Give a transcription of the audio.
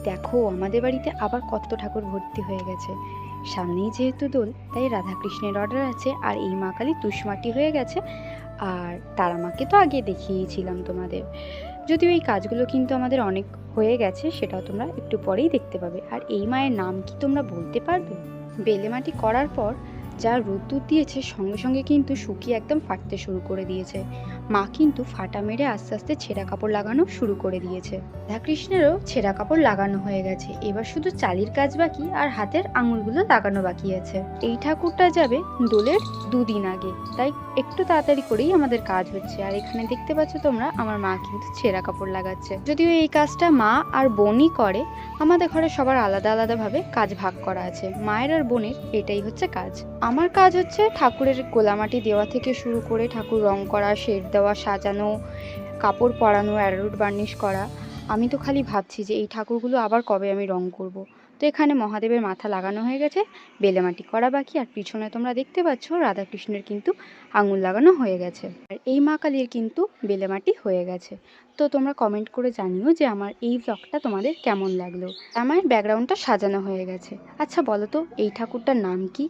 দেখো আমাদের বাড়িতে আবার কত ঠাকুর ভর্তি হয়ে গেছে। সামনেই যেহেতু দোল, তাই রাধাকৃষ্ণের অর্ডার আছে। আর এই মা কালী তুষমাটি হয়ে গেছে। আর তারা মাকে তো আগে দেখিয়েছিলাম তোমাদের। যদিও এই কাজগুলো কিন্তু আমাদের অনেক হয়ে গেছে, সেটাও তোমরা একটু পরেই দেখতে পাবে। আর এই মায়ের নাম কি তোমরা বলতে পারবে? বেলে মাটি করার পর যা রোদ্দুর দিয়েছে, সঙ্গে সঙ্গে কিন্তু শুকিয়ে একদম ফাটতে শুরু করে দিয়েছে। মা কিন্তু ফাটা মেরে আস্তে আস্তে ছেঁড়া কাপড় লাগানো শুরু করে দিয়েছে। রাধাকৃষ্ণেরও ছেঁড়া কাপড় লাগানো হয়ে গেছে, এবার শুধু চালির কাজ বাকি আর হাতের আঙুলগুলো লাগানো বাকি আছে। এই ঠাকুরটা যাবে দোলের 2 দিন আগে, তাই একটু তাড়াতাড়ি করেই আমাদের কাজ হচ্ছে। আর এখানে দেখতে পাচ্ছ তোমরা, আমার মা কিন্তু ছেঁড়া কাপড় লাগাচ্ছে। যদিও এই কাজটা মা আর বোনই করে, আমাদের ঘরে সবার আলাদা আলাদা ভাবে কাজ ভাগ করা আছে। মায়ের আর বোনের এটাই হচ্ছে কাজ। আমার কাজ হচ্ছে ঠাকুরের গোলামাটি দেওয়া থেকে শুরু করে ঠাকুর রং করা, শেড দেওয়া, সাজানো, কাপড় পরানো, অ্যারোরুট বার্নিশ করা। আমি তো খালি ভাবছি যে এই ঠাকুরগুলো আবার কবে আমি রং করব। তো এখানে মহাদেবের মাথা লাগানো হয়ে গেছে, বেলেমাটি করা বাকি। আর পিছনে তোমরা দেখতে পাচ্ছ রাধাকৃষ্ণের কিন্তু আঙুল লাগানো হয়ে গেছে। আর এই মা কালীর কিন্তু বেলেমাটি হয়ে গেছে। তো তোমরা কমেন্ট করে জানিও যে আমার এই ব্লগটা তোমাদের কেমন লাগলো। আমার ব্যাকগ্রাউন্ডটা সাজানো হয়ে গেছে। আচ্ছা বলো তো, এই ঠাকুরটার নাম কি?